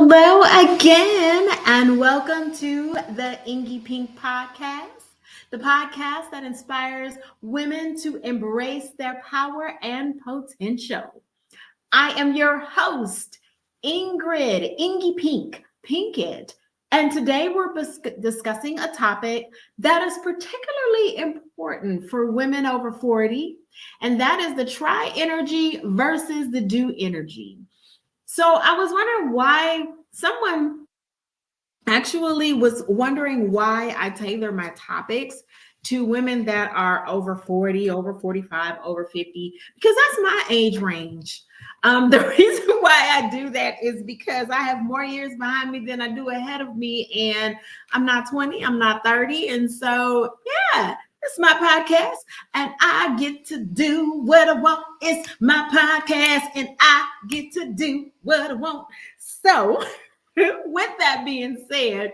Hello again, and welcome to the Ingy Pink Podcast, the podcast that inspires women to embrace their power and potential. I am your host, Ingrid Ingy Pink, Pinkett, and today we're discussing a topic that is particularly important for women over 40, and that is the try energy versus the do energy. So I was wondering why someone actually was wondering why I tailor my topics to women that are over 40, over 45, over 50, because that's my age range. The reason why I do that is because I have more years behind me than I do ahead of me. And I'm not 20, I'm not 30. And so, yeah, it's my podcast and I get to do what I want. It's my podcast and I get to do what I want. So, with that being said,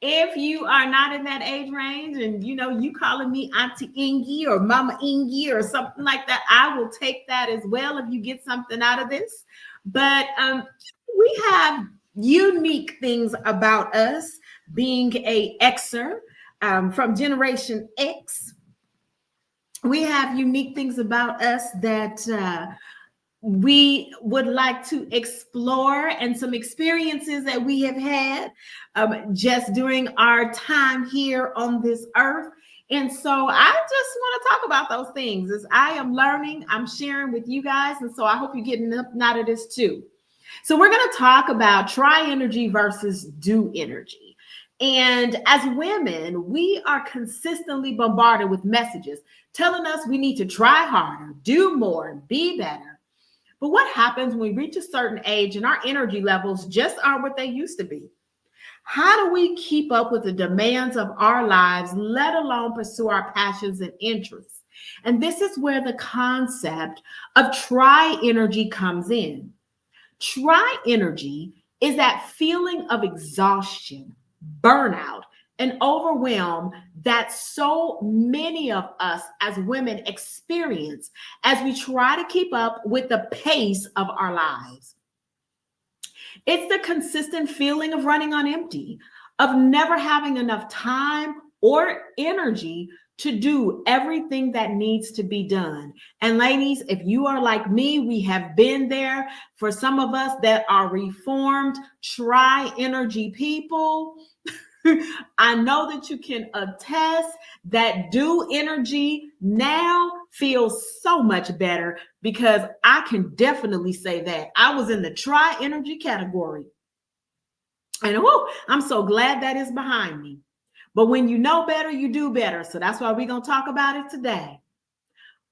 if you are not in that age range and you calling me Auntie Ingy or Mama Ingy or something like that, I will take that as well if you get something out of this. But we have unique things about us being a Xer from Generation X. We have unique things about us that we would like to explore and some experiences that we have had just during our time here on this earth. And so I just want to talk about those things as I am learning, I'm sharing with you guys. And so I hope you're getting up out of this too. So we're going to talk about try energy versus do energy. And as women, we are consistently bombarded with messages telling us we need to try harder, do more, be better. But what happens when we reach a certain age and our energy levels just aren't what they used to be? How do we keep up with the demands of our lives, let alone pursue our passions and interests? And this is where the concept of try energy comes in. Try energy is that feeling of exhaustion, burnout, and overwhelm that so many of us as women experience as we try to keep up with the pace of our lives. It's the consistent feeling of running on empty, of never having enough time or energy to do everything that needs to be done. And ladies, if you are like me, we have been there. For some of us that are reformed, try energy people, I know that you can attest that do energy now feels so much better because I can definitely say that I was in the try energy category. And I'm so glad that is behind me. But when you know better, you do better. So that's why we're going to talk about it today.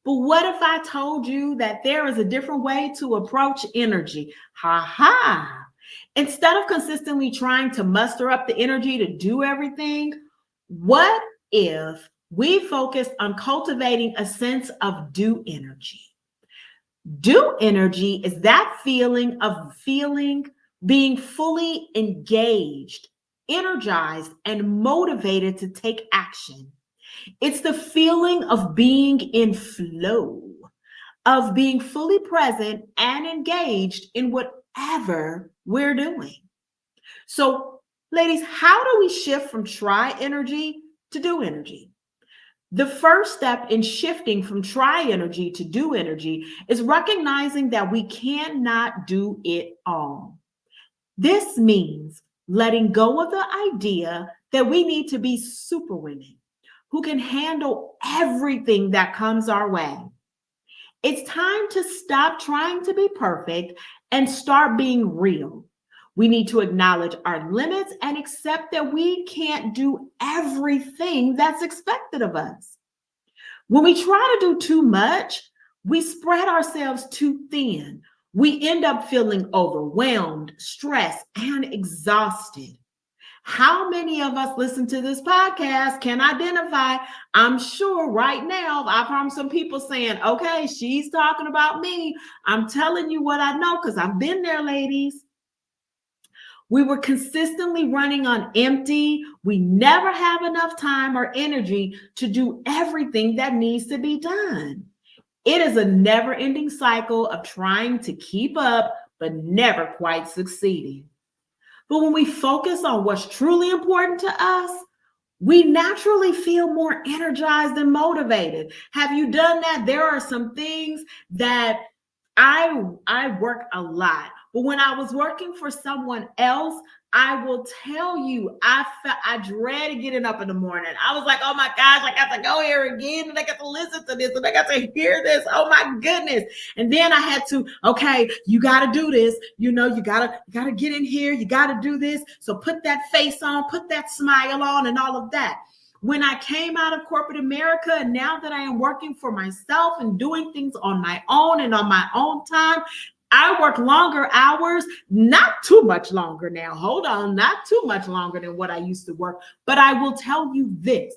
But what if I told you that there is a different way to approach energy? Ha ha. Instead of consistently trying to muster up the energy to do everything, what if we focused on cultivating a sense of do energy? Do energy is that feeling being fully engaged, energized, and motivated to take action. It's the feeling of being in flow, of being fully present and engaged in whatever we're doing. So, ladies, how do we shift from try energy to do energy? The first step in shifting from try energy to do energy is recognizing that we cannot do it all. This means letting go of the idea that we need to be super women who can handle everything that comes our way. It's time to stop trying to be perfect and start being real. We need to acknowledge our limits and accept that we can't do everything that's expected of us. When we try to do too much, we spread ourselves too thin. We end up feeling overwhelmed, stressed, and exhausted. How many of us listen to this podcast can identify? I'm sure right now I've heard some people saying, okay, she's talking about me. I'm telling you what I know because I've been there, ladies. We were consistently running on empty. We never have enough time or energy to do everything that needs to be done. It is a never-ending cycle of trying to keep up, but never quite succeeding. But when we focus on what's truly important to us, we naturally feel more energized and motivated. Have you done that? There are some things that I work a lot, but when I was working for someone else, I will tell you, I dreaded getting up in the morning. I was like, oh my gosh, I got to go here again, and I got to listen to this, and I got to hear this. Oh my goodness! And then I had to, okay, you got to do this. You know, you gotta get in here. You got to do this. So put that face on, put that smile on, and all of that. When I came out of corporate America, and now that I am working for myself and doing things on my own and on my own time, I work longer hours, not too much longer now. Hold on, not too much longer than what I used to work. But I will tell you this,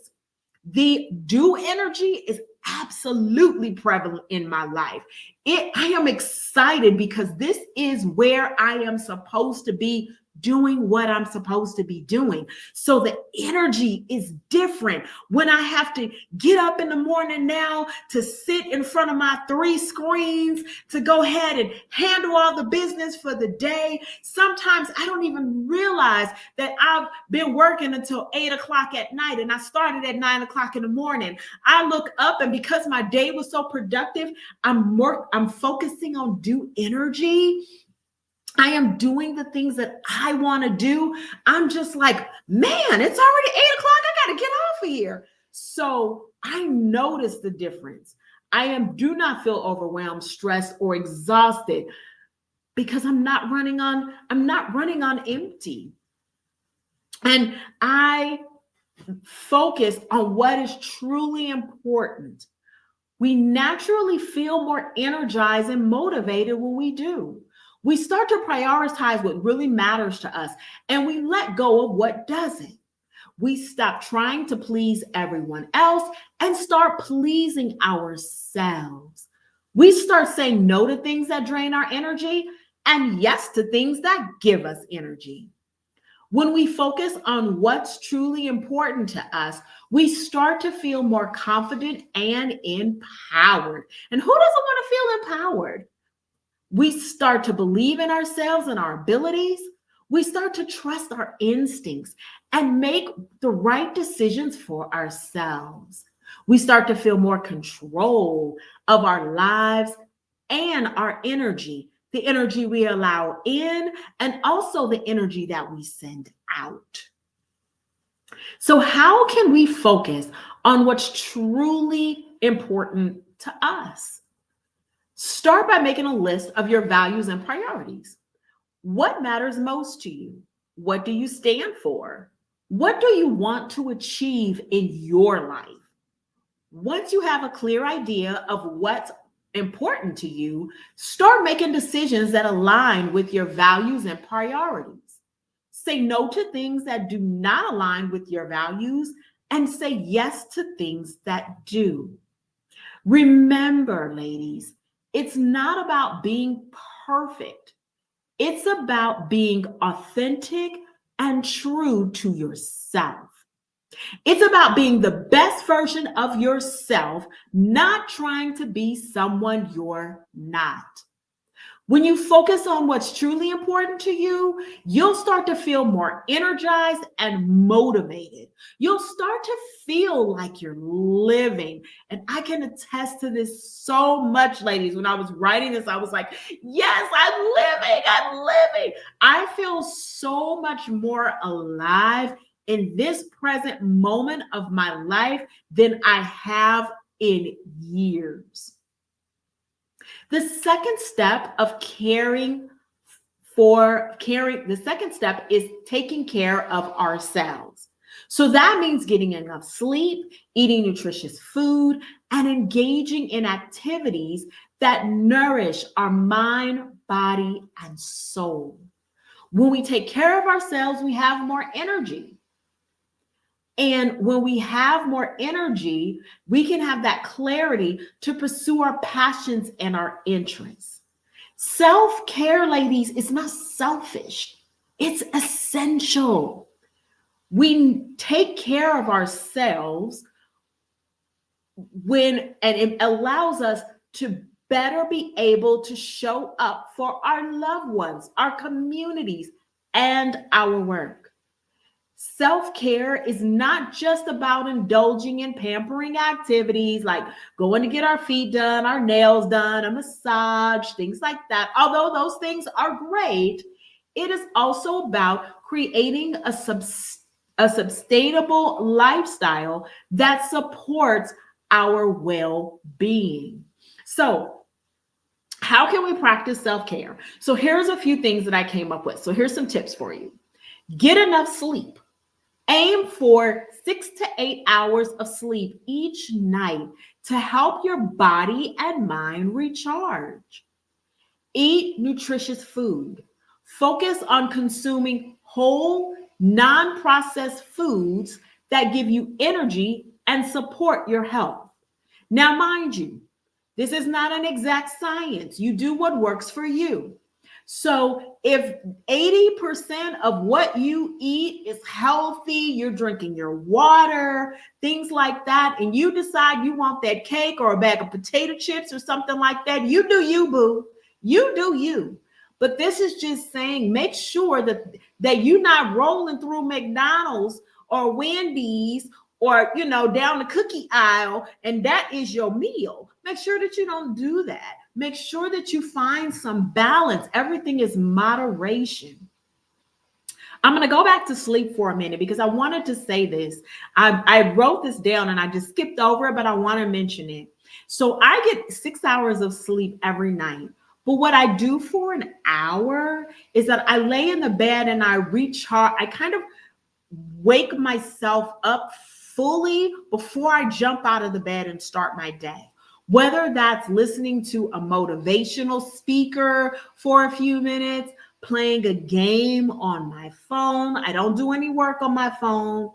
the do energy is absolutely prevalent in my life. I am excited because this is where I am supposed to be doing what I'm supposed to be doing. So the energy is different. When I have to get up in the morning now to sit in front of my 3 screens to go ahead and handle all the business for the day, sometimes I don't even realize that I've been working until 8 o'clock at night and I started at 9 o'clock in the morning. I look up, and because my day was so productive, I'm focusing on do energy. I am doing the things that I want to do. I'm just like, man, it's already 8 o'clock. I got to get off of here. So I notice the difference. Do not feel overwhelmed, stressed, or exhausted because I'm not running on empty. And I focus on what is truly important. We naturally feel more energized and motivated when we do. We start to prioritize what really matters to us, and we let go of what doesn't. We stop trying to please everyone else and start pleasing ourselves. We start saying no to things that drain our energy and yes to things that give us energy. When we focus on what's truly important to us, we start to feel more confident and empowered. And who doesn't want to feel empowered? We start to believe in ourselves and our abilities. We start to trust our instincts and make the right decisions for ourselves. We start to feel more control of our lives and our energy, the energy we allow in, and also the energy that we send out. So, how can we focus on what's truly important to us? Start by making a list of your values and priorities. What matters most to you? What do you stand for? What do you want to achieve in your life? Once you have a clear idea of what's important to you, start making decisions that align with your values and priorities. Say no to things that do not align with your values and say yes to things that do. Remember, ladies, it's not about being perfect. It's about being authentic and true to yourself. It's about being the best version of yourself, not trying to be someone you're not. When you focus on what's truly important to you, you'll start to feel more energized and motivated. You'll start to feel like you're living. And I can attest to this so much, ladies. When I was writing this, I was like, yes, I'm living. I'm living. I feel so much more alive in this present moment of my life than I have in years. The second step is taking care of ourselves. So that means getting enough sleep, eating nutritious food, and engaging in activities that nourish our mind, body, and soul. When we take care of ourselves, we have more energy. And when we have more energy, we can have that clarity to pursue our passions and our interests. Self-care, ladies, is not selfish. It's essential. We take care of ourselves and it allows us to better be able to show up for our loved ones, our communities, and our work. Self-care is not just about indulging in pampering activities like going to get our feet done, our nails done, a massage, things like that. Although those things are great, it is also about creating a sustainable lifestyle that supports our well-being. So, how can we practice self-care? So, here's a few things that I came up with. So, here's some tips for you. Get enough sleep. Aim for 6 to 8 hours of sleep each night to help your body and mind recharge. Eat nutritious food. Focus on consuming whole, non processed foods that give you energy and support your health. Now, mind you, this is not an exact science. You do what works for you. So if 80% of what you eat is healthy, you're drinking your water, things like that, and you decide you want that cake or a bag of potato chips or something like that, you do you, boo. You do you. But this is just saying make sure that you're not rolling through McDonald's or Wendy's or down the cookie aisle and that is your meal. Make sure that you don't do that. Make sure that you find some balance. Everything is moderation. I'm going to go back to sleep for a minute because I wanted to say this. I wrote this down and I just skipped over it, but I want to mention it. So I get 6 hours of sleep every night. But what I do for an hour is that I lay in the bed and I recharge. I kind of wake myself up fully before I jump out of the bed and start my day. Whether that's listening to a motivational speaker for a few minutes, playing a game on my phone. I don't do any work on my phone.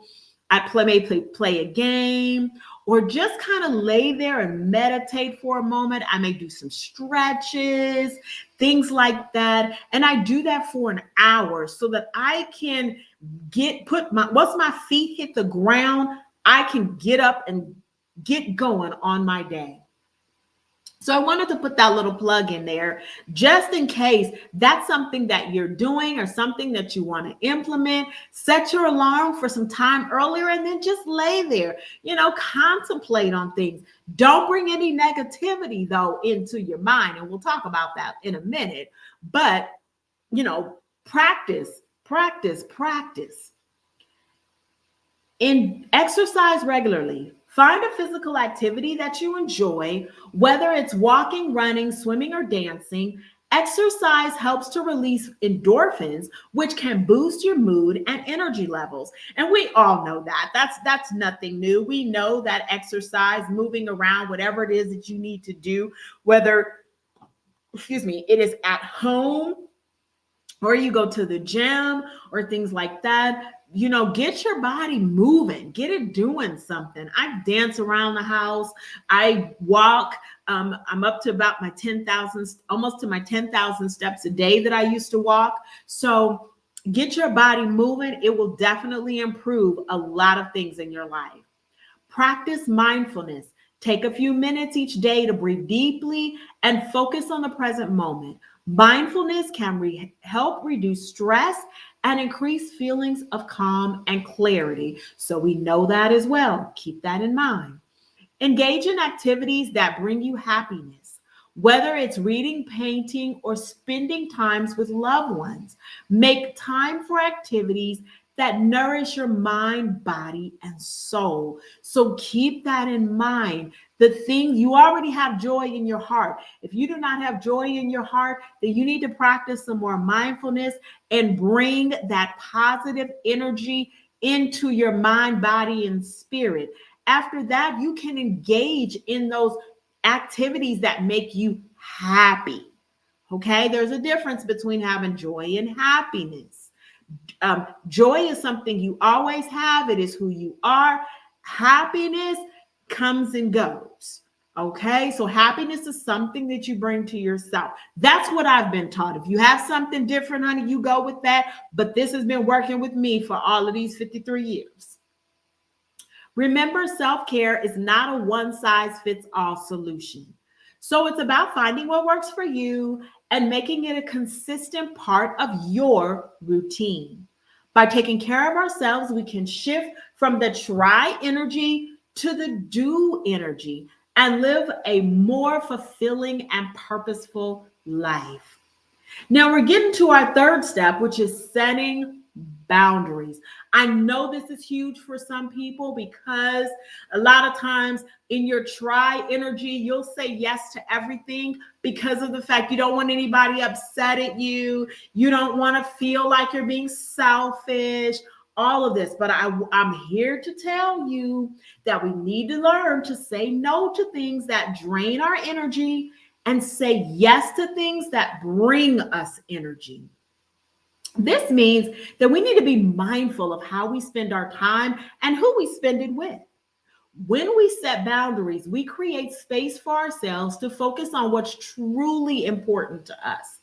I may play a game or just kind of lay there and meditate for a moment. I may do some stretches, things like that. And I do that for an hour so that I can once my feet hit the ground, I can get up and get going on my day. So I wanted to put that little plug in there just in case that's something that you're doing or something that you want to implement. Set your alarm for some time earlier and then just lay there, contemplate on things. Don't bring any negativity though into your mind. And we'll talk about that in a minute. But, practice, practice, practice. Exercise regularly. Find a physical activity that you enjoy, whether it's walking, running, swimming, or dancing. Exercise helps to release endorphins, which can boost your mood and energy levels. And we all know that. That's nothing new. We know that exercise, moving around, whatever it is that you need to do, whether, it is at home or you go to the gym or things like that, get your body moving, get it doing something. I dance around the house. I walk. I'm up to about my 10,000, almost to my 10,000 steps a day that I used to walk. So get your body moving. It will definitely improve a lot of things in your life. Practice mindfulness. Take a few minutes each day to breathe deeply and focus on the present moment. Mindfulness can help reduce stress and increase feelings of calm and clarity. So we know that as well. Keep that in mind. Engage in activities that bring you happiness, whether it's reading, painting, or spending times with loved ones. Make time for activities that nourish your mind, body, and soul. So keep that in mind. The thing you already have joy in your heart. If you do not have joy in your heart, then you need to practice some more mindfulness and bring that positive energy into your mind, body, and spirit. After that, you can engage in those activities that make you happy. Okay, there's a difference between having joy and happiness. Joy is something you always have, it is who you are. Happiness comes and goes. Okay, so happiness is something that you bring to yourself. That's what I've been taught. If you have something different, honey, you go with that. But this has been working with me for all of these 53 years. Remember, self-care is not a one-size-fits-all solution. So it's about finding what works for you and making it a consistent part of your routine. By taking care of ourselves, we can shift from the try energy to the do energy and live a more fulfilling and purposeful life. Now we're getting to our third step, which is setting boundaries. I know this is huge for some people because a lot of times in your try energy, you'll say yes to everything because of the fact you don't want anybody upset at you. You don't want to feel like you're being selfish, all of this. But I'm here to tell you that we need to learn to say no to things that drain our energy and say yes to things that bring us energy. This means that we need to be mindful of how we spend our time and who we spend it with. When we set boundaries, we create space for ourselves to focus on what's truly important to us.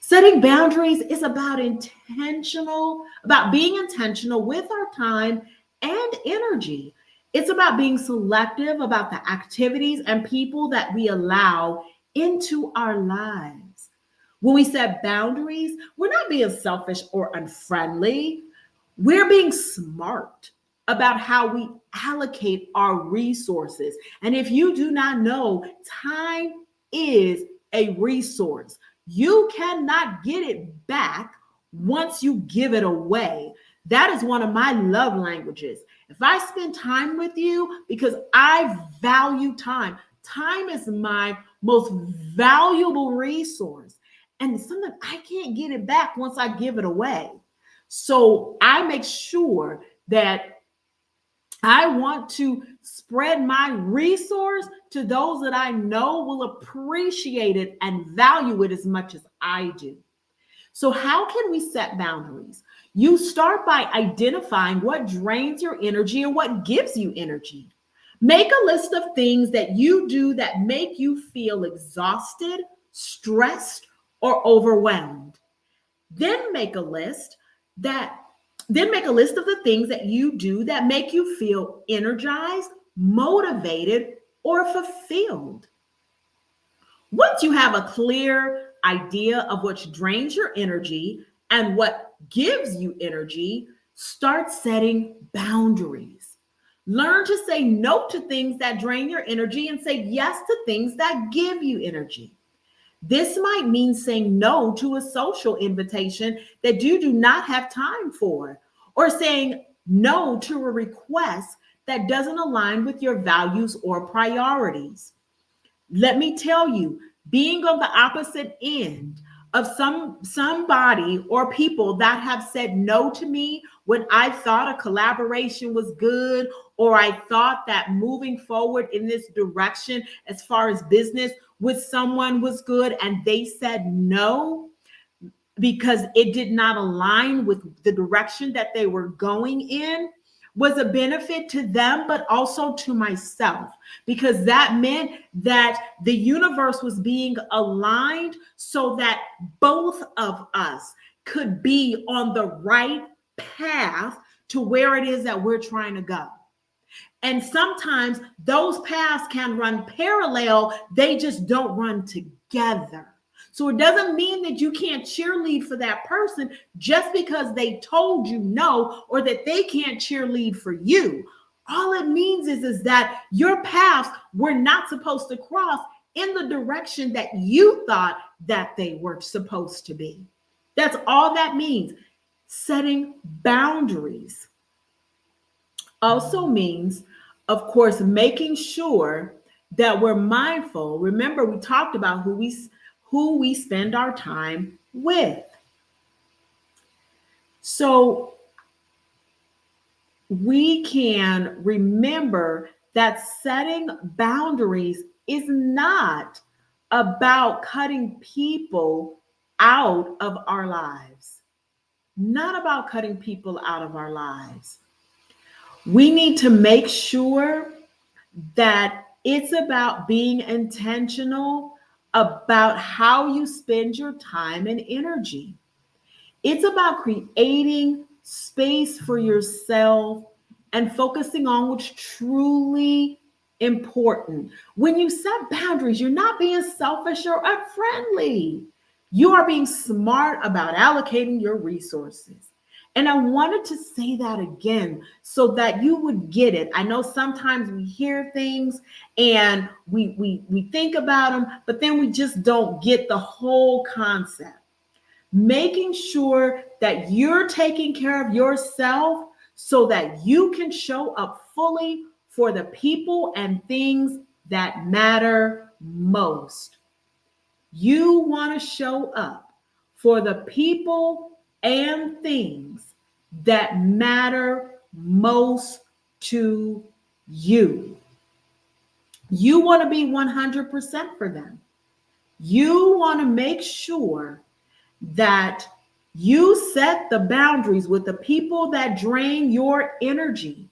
Setting boundaries is about being intentional with our time and energy. It's about being selective about the activities and people that we allow into our lives. When we set boundaries, we're not being selfish or unfriendly. We're being smart about how we allocate our resources. And if you do not know, time is a resource. You cannot get it back once you give it away. That is one of my love languages. If I spend time with you, because I value time, time is my most valuable resource. And something I can't get it back once I give it away. So I make sure that I want to spread my resource to those that I know will appreciate it and value it as much as I do. So, how can we set boundaries? You start by identifying what drains your energy and what gives you energy. Make a list of things that you do that make you feel exhausted, stressed, or overwhelmed. Then make a list that then make a list of the things that you do that make you feel energized, motivated, or fulfilled. Once you have a clear idea of what drains your energy and what gives you energy, start setting boundaries. Learn to say no to things that drain your energy and say yes to things that give you energy. This might mean saying no to a social invitation that you do not have time for, or saying no to a request that doesn't align with your values or priorities. Let me tell you, being on the opposite end of somebody or people that have said no to me when I thought a collaboration was good, or I thought that moving forward in this direction as far as business with someone was good, and they said no because it did not align with the direction that they were going in, was a benefit to them, but also to myself, because that meant that the universe was being aligned so that both of us could be on the right path to where it is that we're trying to go. And sometimes those paths can run parallel, they just don't run together. So it doesn't mean that you can't cheerlead for that person just because they told you no, or that they can't cheerlead for you. All it means is that your paths were not supposed to cross in the direction that you thought that they were supposed to be. That's all that means. Setting boundaries also means, of course, making sure that we're mindful. Remember, we talked about who we spend our time with. So we can remember that setting boundaries is not about cutting people out of our lives. Not about cutting people out of our lives. We need to make sure that it's about being intentional about how you spend your time and energy. It's about creating space for yourself and focusing on what's truly important. When you set boundaries, you're not being selfish or unfriendly. You are being smart about allocating your resources. And I wanted to say that again so that you would get it. I know sometimes we hear things and we think about them, but then we just don't get the whole concept. Making sure that you're taking care of yourself so that you can show up fully for the people and things that matter most. You want to show up for the people and things that matter most to you. You want to be 100% for them. You want to make sure that you set the boundaries with the people that drain your energy.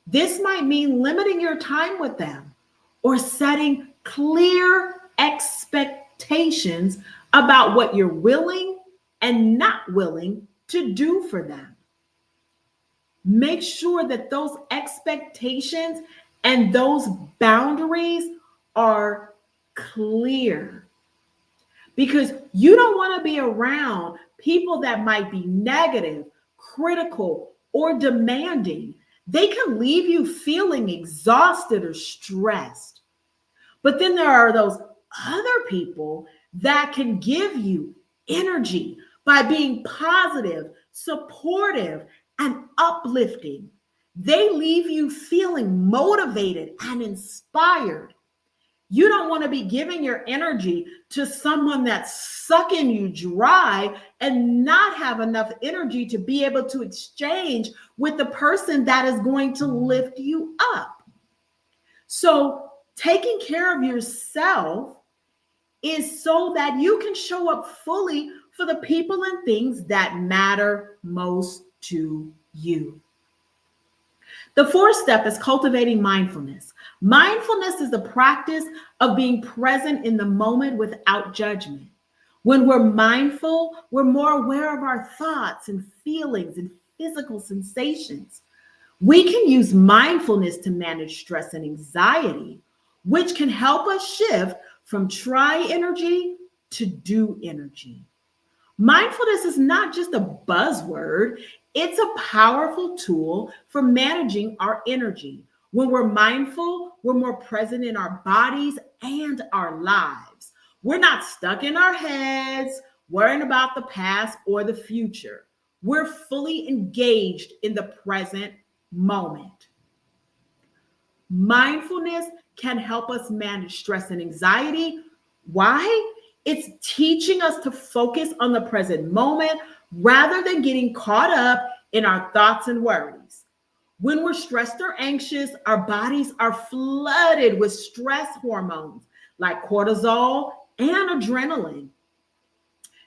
This might mean limiting your time with them or setting clear expectations about what you're willing and not willing to do for them. Make sure that those expectations and those boundaries are clear, because you don't want to be around people that might be negative, critical, or demanding. They can leave you feeling exhausted or stressed. But then there are those other people that can give you energy by being positive, supportive, and uplifting. They leave you feeling motivated and inspired. You don't want to be giving your energy to someone that's sucking you dry and not have enough energy to be able to exchange with the person that is going to lift you up. So, taking care of yourself is so that you can show up fully for the people and things that matter most to you. The fourth step is cultivating mindfulness. Mindfulness is the practice of being present in the moment without judgment. When we're mindful, we're more aware of our thoughts and feelings and physical sensations. We can use mindfulness to manage stress and anxiety, which can help us shift from try energy to do energy. Mindfulness is not just a buzzword, it's a powerful tool for managing our energy. When we're mindful, we're more present in our bodies and our lives. We're not stuck in our heads, worrying about the past or the future. We're fully engaged in the present moment. Mindfulness can help us manage stress and anxiety. Why? It's teaching us to focus on the present moment rather than getting caught up in our thoughts and worries. When we're stressed or anxious, our bodies are flooded with stress hormones like cortisol and adrenaline.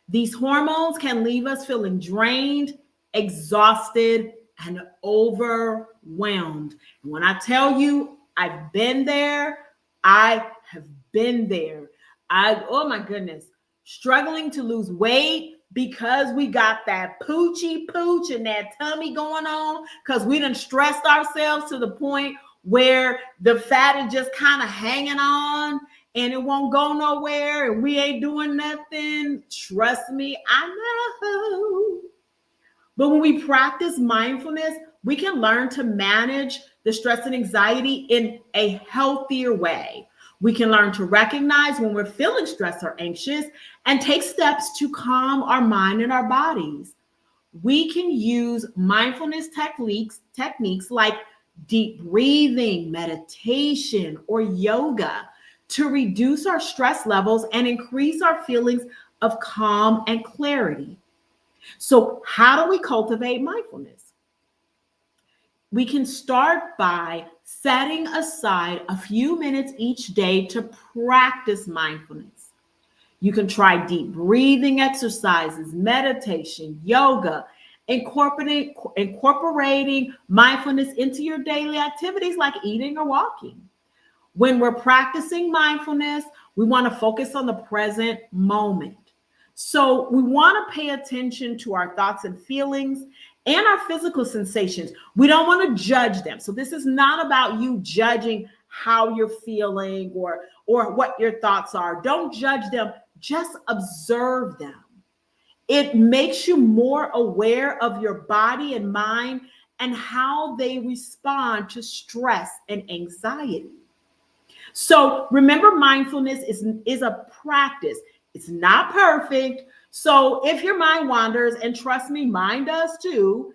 These hormones can leave us feeling drained, exhausted, and overwhelmed. And when I tell you I've been there, I have been there. Oh my goodness, struggling to lose weight because we got that poochie pooch and that tummy going on because we done stressed ourselves to the point where the fat is just kind of hanging on and it won't go nowhere and we ain't doing nothing. Trust me, I know. But when we practice mindfulness, we can learn to manage the stress and anxiety in a healthier way. We can learn to recognize when we're feeling stressed or anxious and take steps to calm our mind and our bodies. We can use mindfulness techniques like deep breathing, meditation, or yoga to reduce our stress levels and increase our feelings of calm and clarity. So, how do we cultivate mindfulness? We can start by setting aside a few minutes each day to practice mindfulness. You can try deep breathing exercises, meditation, yoga, incorporating mindfulness into your daily activities like eating or walking. When we're practicing mindfulness, we want to focus on the present moment. So we want to pay attention to our thoughts and feelings and our physical sensations. We don't want to judge them. So this is not about you judging how you're feeling or what your thoughts are. Don't judge them, just observe them. It makes you more aware of your body and mind and how they respond to stress and anxiety. So remember, mindfulness is a practice. It's not perfect. So if your mind wanders, and trust me, mine does too,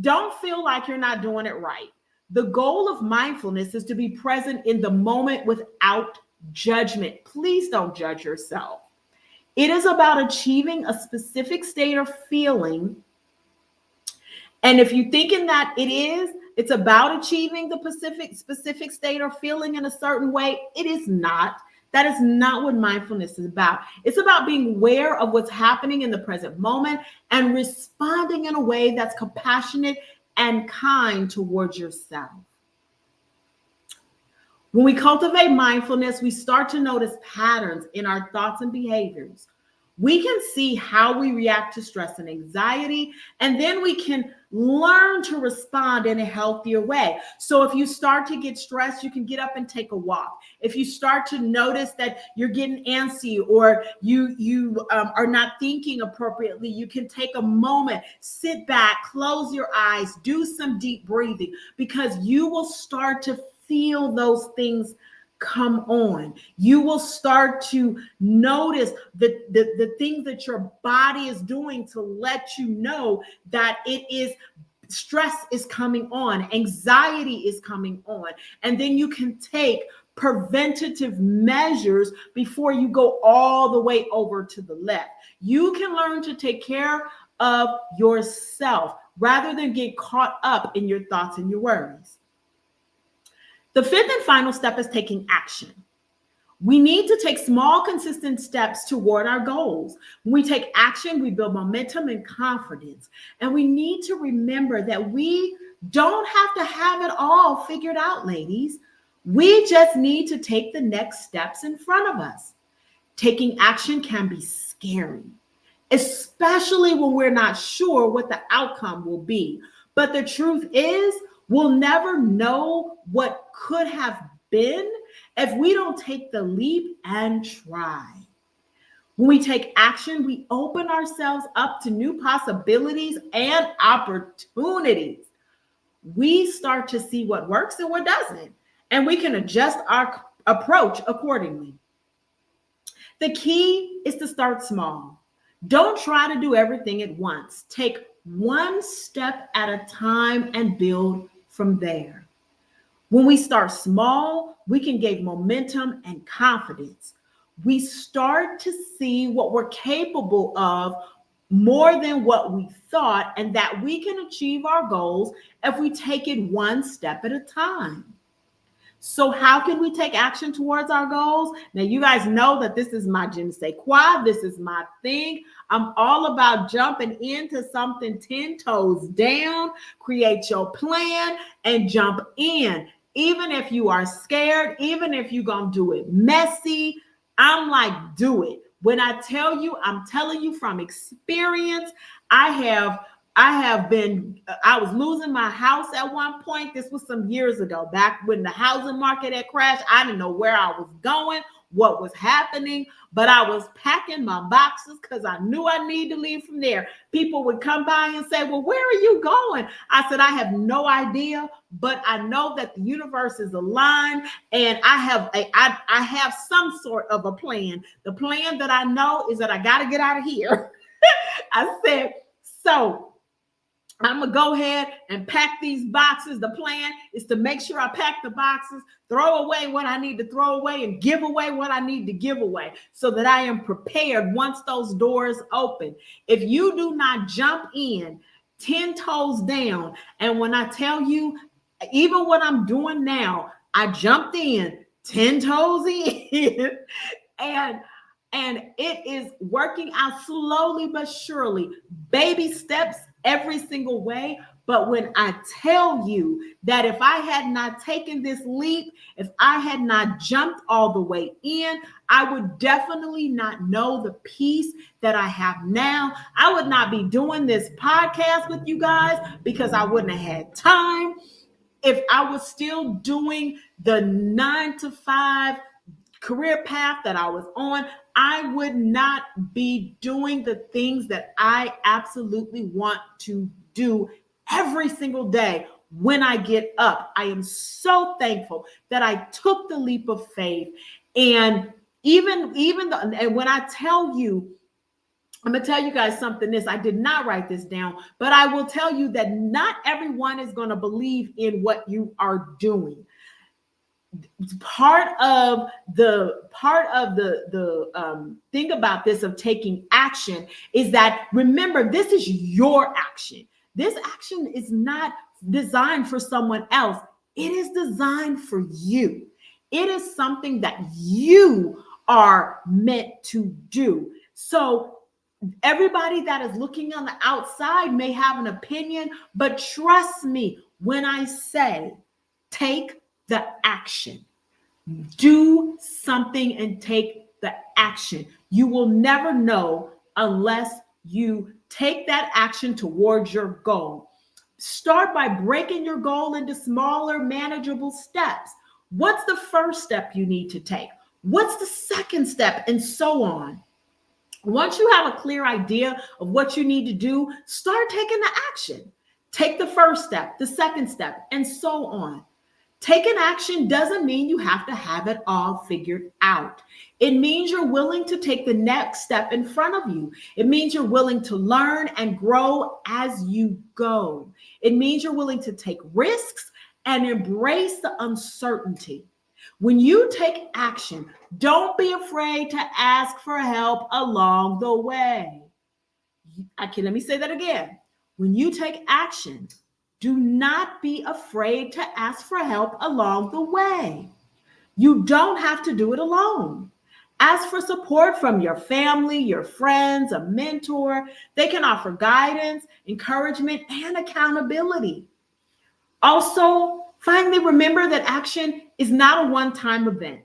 don't feel like you're not doing it right. The goal of mindfulness is to be present in the moment without judgment. Please don't judge yourself. It is about achieving a specific state or feeling. And if you're thinking that it's about achieving the specific state or feeling in a certain way, it is not. That is not what mindfulness is about. It's about being aware of what's happening in the present moment and responding in a way that's compassionate and kind towards yourself. When we cultivate mindfulness, we start to notice patterns in our thoughts and behaviors. We can see how we react to stress and anxiety, and then we can learn to respond in a healthier way. So if you start to get stressed, you can get up and take a walk. If you start to notice that you're getting antsy or you are not thinking appropriately, you can take a moment, sit back, close your eyes, do some deep breathing, because you will start to feel those things come on. You will start to notice the things that your body is doing to let you know that it is stress is coming on, anxiety is coming on. And then you can take preventative measures before you go all the way over to the left. You can learn to take care of yourself rather than get caught up in your thoughts and your worries. The fifth and final step is taking action. We need to take small, consistent steps toward our goals. When we take action, we build momentum and confidence. And we need to remember that we don't have to have it all figured out, ladies. We just need to take the next steps in front of us. Taking action can be scary, especially when we're not sure what the outcome will be. But the truth is, we'll never know what could have been if we don't take the leap and try. When we take action, we open ourselves up to new possibilities and opportunities. We start to see what works and what doesn't, and we can adjust our approach accordingly. The key is to start small. Don't try to do everything at once. Take one step at a time and build from there. When we start small, we can gain momentum and confidence. We start to see what we're capable of more than what we thought, and that we can achieve our goals if we take it one step at a time. So how can we take action towards our goals? Now, you guys know that this is my je ne sais quoi. This is my thing. I'm all about jumping into something 10 toes down, create your plan, and jump in. Even if you are scared, even if you're going to do it messy, I'm like, do it. When I tell you, I'm telling you from experience. I was losing my house at one point. This was some years ago, back when the housing market had crashed. I didn't know where I was going, what was happening, but I was packing my boxes because I knew I needed to leave from there. People would come by and say, well, where are you going? I said, I have no idea, but I know that the universe is aligned, and I have some sort of a plan. The plan that I know is that I got to get out of here. I said, so I'm going to go ahead and pack these boxes. The plan is to make sure I pack the boxes, throw away what I need to throw away, and give away what I need to give away so that I am prepared once those doors open. If you do not jump in 10 toes down, and when I tell you, even what I'm doing now, I jumped in 10 toes in and it is working out slowly but surely, baby steps every single way. But when I tell you that if I had not taken this leap, if I had not jumped all the way in, I would definitely not know the peace that I have now. I would not be doing this podcast with you guys because I wouldn't have had time. if I was still doing the 9 to 5 career path that I was on, I would not be doing the things that I absolutely want to do every single day when I get up. I am so thankful that I took the leap of faith. And and when I tell you, I'm going to tell you guys something. I did not write this down, but I will tell you that not everyone is going to believe in what you are doing. Part of the thing about this of taking action is that, remember, this is your action. This action is not designed for someone else. It is designed for you. It is something that you are meant to do. So everybody that is looking on the outside may have an opinion, but trust me when I say take the action. Do something and take the action. You will never know unless you take that action towards your goal. Start by breaking your goal into smaller, manageable steps. What's the first step you need to take? What's the second step? And so on. Once you have a clear idea of what you need to do, start taking the action. Take the first step, the second step, and so on. Taking action doesn't mean you have to have it all figured out. It means you're willing to take the next step in front of you. It means you're willing to learn and grow as you go. It means you're willing to take risks and embrace the uncertainty. When you take action, don't be afraid to ask for help along the way. Let me say that again. When you take action, do not be afraid to ask for help along the way. You don't have to do it alone. Ask for support from your family, your friends, a mentor. They can offer guidance, encouragement, and accountability. Also, finally, remember that action is not a one-time event.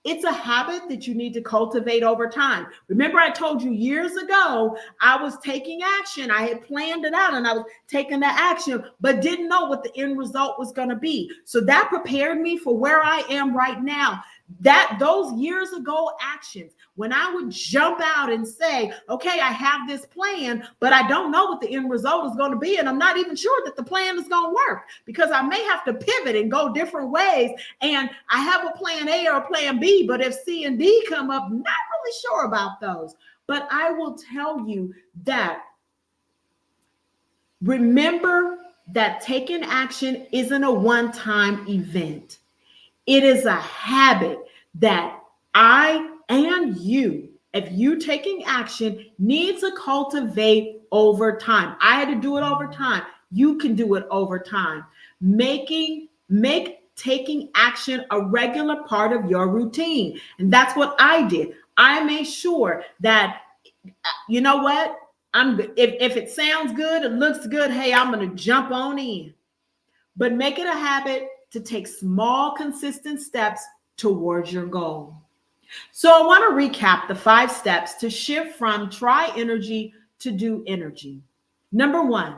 It's a habit that you need to cultivate over time. Remember, I told you years ago, I was taking action. I had planned it out and I was taking the action, but didn't know what the end result was going to be. So that prepared me for where I am right now. Those years ago actions, when I would jump out and say, okay, I have this plan, but I don't know what the end result is going to be. And I'm not even sure that the plan is going to work because I may have to pivot and go different ways. And I have a plan A or a plan B, but if C and D come up, not really sure about those. But I will tell you that remember that taking action isn't a one-time event. It is a habit that I and you, if you taking action, need to cultivate over time. I had to do it over time. You can do it over time. Make taking action a regular part of your routine. And that's what I did. I made sure that, you know what? If it sounds good, it looks good, hey, I'm going to jump on in. But make it a habit to take small, consistent steps towards your goal. So I want to recap the 5 steps to shift from try energy to do energy. Number 1,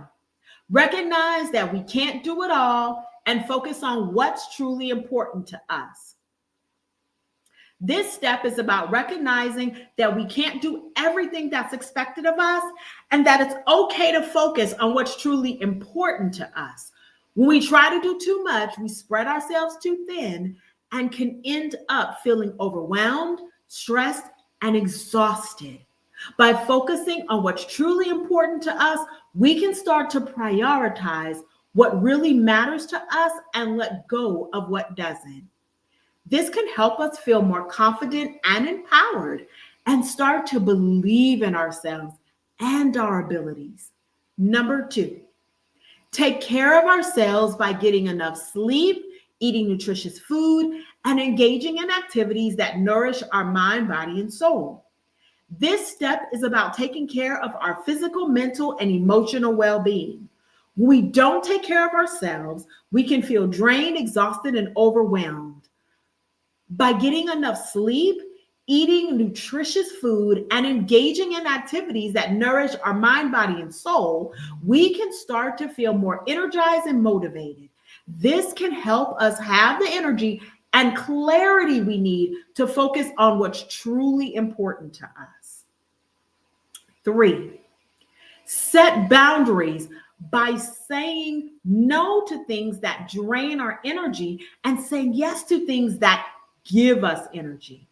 recognize that we can't do it all and focus on what's truly important to us. This step is about recognizing that we can't do everything that's expected of us and that it's okay to focus on what's truly important to us. When we try to do too much, we spread ourselves too thin and can end up feeling overwhelmed, stressed, and exhausted. By focusing on what's truly important to us, we can start to prioritize what really matters to us and let go of what doesn't. This can help us feel more confident and empowered and start to believe in ourselves and our abilities. Number 2, take care of ourselves by getting enough sleep, eating nutritious food, and engaging in activities that nourish our mind, body, and soul. This step is about taking care of our physical, mental, and emotional well-being. When we don't take care of ourselves, we can feel drained, exhausted, and overwhelmed. By getting enough sleep, eating nutritious food, and engaging in activities that nourish our mind, body, and soul, we can start to feel more energized and motivated. This can help us have the energy and clarity we need to focus on what's truly important to us. 3, set boundaries by saying no to things that drain our energy and saying yes to things that give us energy.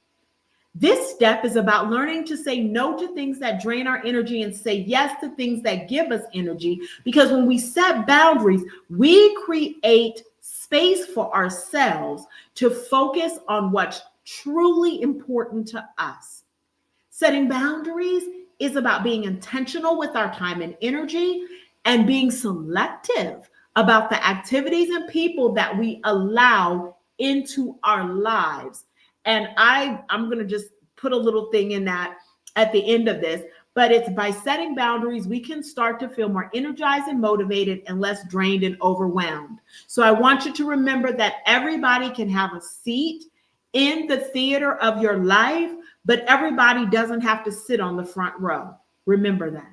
This step is about learning to say no to things that drain our energy and say yes to things that give us energy. Because when we set boundaries, we create space for ourselves to focus on what's truly important to us. Setting boundaries is about being intentional with our time and energy and being selective about the activities and people that we allow into our lives. And I'm going to just put a little thing in that at the end of this, but it's by setting boundaries, we can start to feel more energized and motivated and less drained and overwhelmed. So I want you to remember that everybody can have a seat in the theater of your life, but everybody doesn't have to sit on the front row. Remember that.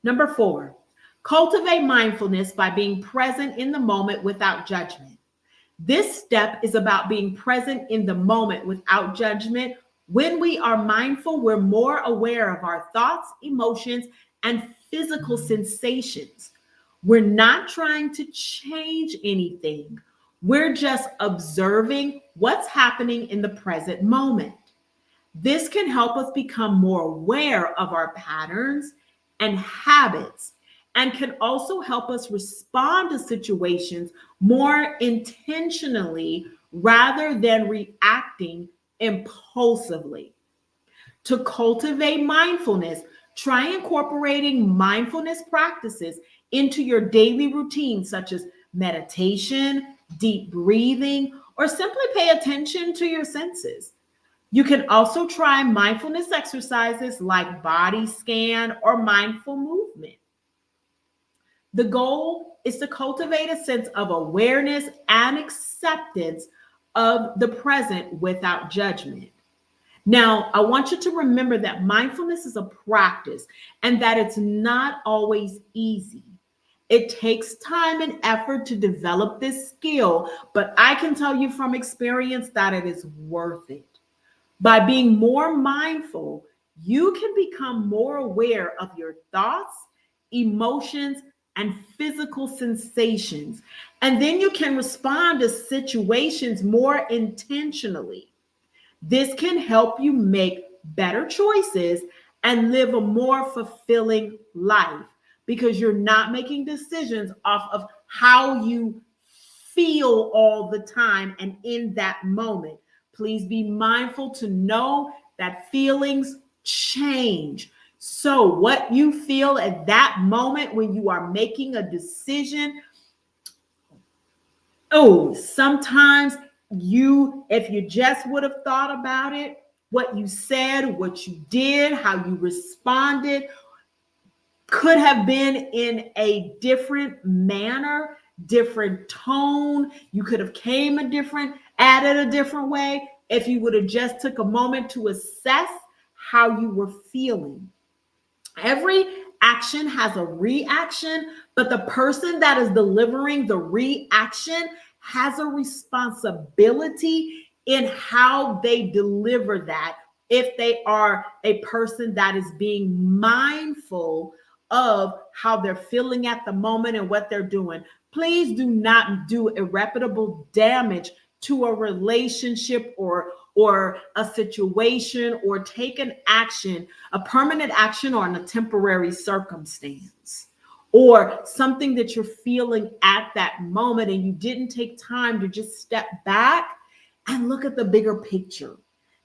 Number 4, cultivate mindfulness by being present in the moment without judgment. This step is about being present in the moment without judgment. When we are mindful, we're more aware of our thoughts, emotions, and physical sensations. We're not trying to change anything. We're just observing what's happening in the present moment. This can help us become more aware of our patterns and habits, and can also help us respond to situations more intentionally rather than reacting impulsively. To cultivate mindfulness, try incorporating mindfulness practices into your daily routine, such as meditation, deep breathing, or simply pay attention to your senses. You can also try mindfulness exercises like body scan or mindful movement. The goal is to cultivate a sense of awareness and acceptance of the present without judgment. Now, I want you to remember that mindfulness is a practice and that it's not always easy. It takes time and effort to develop this skill, but I can tell you from experience that it is worth it. By being more mindful, you can become more aware of your thoughts, emotions, and physical sensations. And then you can respond to situations more intentionally. This can help you make better choices and live a more fulfilling life because you're not making decisions off of how you feel all the time and in that moment. Please be mindful to know that feelings change. So, what you feel at that moment when you are making a decision, oh, sometimes if you just would have thought about it, what you said, what you did, how you responded could have been in a different manner, different tone. You could have added a different way if you would have just took a moment to assess how you were feeling. Every action has a reaction, but the person that is delivering the reaction has a responsibility in how they deliver that if they are a person that is being mindful of how they're feeling at the moment and what they're doing. Please do not do irreparable damage to a relationship or a situation, or take an action, a permanent action on a temporary circumstance, or something that you're feeling at that moment and you didn't take time to just step back and look at the bigger picture.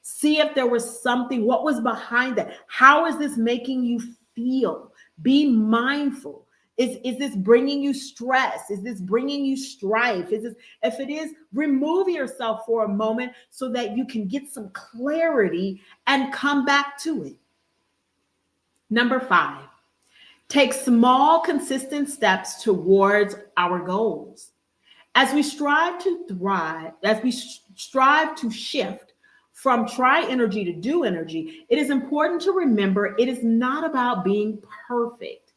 See if there was something, what was behind that? How is this making you feel? Be mindful. Is this bringing you stress? Is this bringing you strife? If it is, remove yourself for a moment so that you can get some clarity and come back to it. Number 5, take small, consistent steps towards our goals. As we strive to thrive, as we strive to shift from try energy to do energy, it is important to remember it is not about being perfect.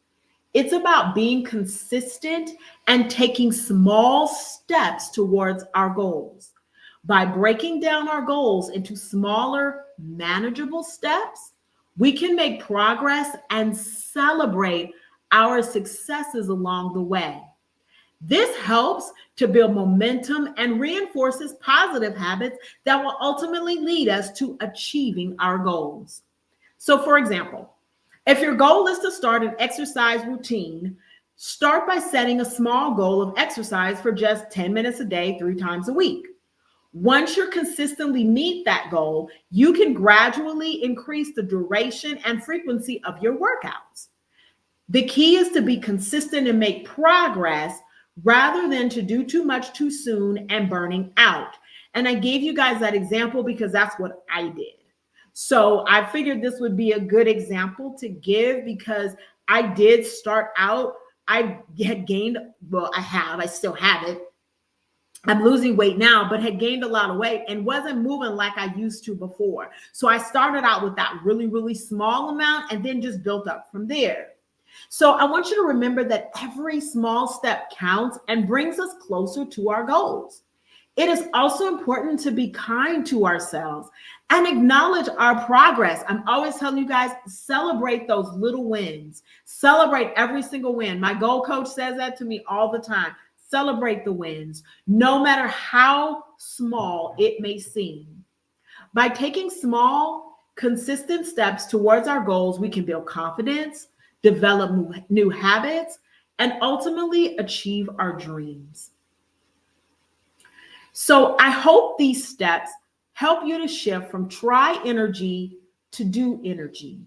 It's about being consistent and taking small steps towards our goals. By breaking down our goals into smaller, manageable steps, we can make progress and celebrate our successes along the way. This helps to build momentum and reinforces positive habits that will ultimately lead us to achieving our goals. So, for example, if your goal is to start an exercise routine, start by setting a small goal of exercise for just 10 minutes a day, 3 times a week. Once you consistently meet that goal, you can gradually increase the duration and frequency of your workouts. The key is to be consistent and make progress rather than to do too much too soon and burning out. And I gave you guys that example because that's what I did. So I figured this would be a good example to give because I did start out, I had gained, well, I still have it. I'm losing weight now, but had gained a lot of weight and wasn't moving like I used to before. So I started out with that really, really small amount and then just built up from there. So I want you to remember that every small step counts and brings us closer to our goals. It is also important to be kind to ourselves and acknowledge our progress. I'm always telling you guys, celebrate those little wins. Celebrate every single win. My goal coach says that to me all the time. Celebrate the wins, no matter how small it may seem. By taking small, consistent steps towards our goals, we can build confidence, develop new habits, and ultimately achieve our dreams. So I hope these steps help you to shift from try energy to do energy.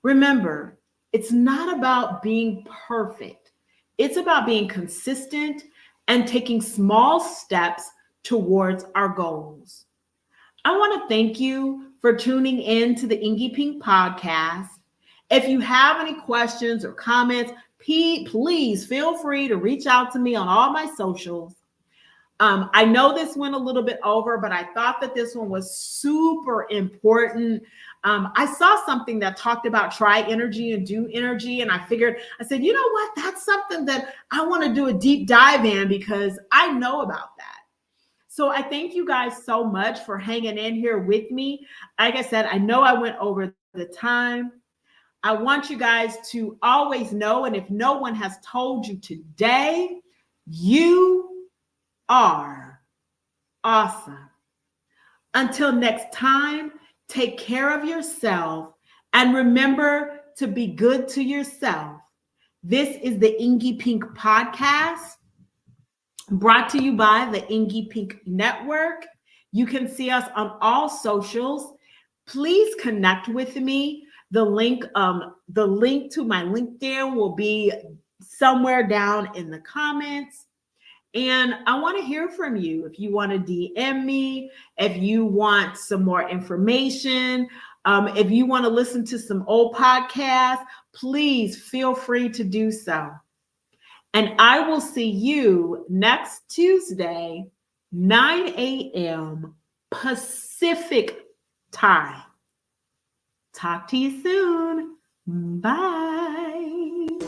Remember, it's not about being perfect. It's about being consistent and taking small steps towards our goals. I want to thank you for tuning in to the Ingy Pink podcast. If you have any questions or comments, please feel free to reach out to me on all my socials. I know this went a little bit over, but I thought that this one was super important. I saw something that talked about try energy and do energy. And I said, you know what? That's something that I want to do a deep dive in because I know about that. So I thank you guys so much for hanging in here with me. Like I said, I know I went over the time. I want you guys to always know, and if no one has told you today, you are awesome. Until next time, take care of yourself and remember to be good to yourself. This is the Ingy Pink podcast brought to you by the Ingy Pink Network. You can see us on all socials. Please connect with me. The link to my LinkedIn will be somewhere down in the comments. And I want to hear from you. If you want to DM me, if you want some more information, if you want to listen to some old podcasts, please feel free to do so. And I will see you next Tuesday, 9 a.m. Pacific time. Talk to you soon. Bye.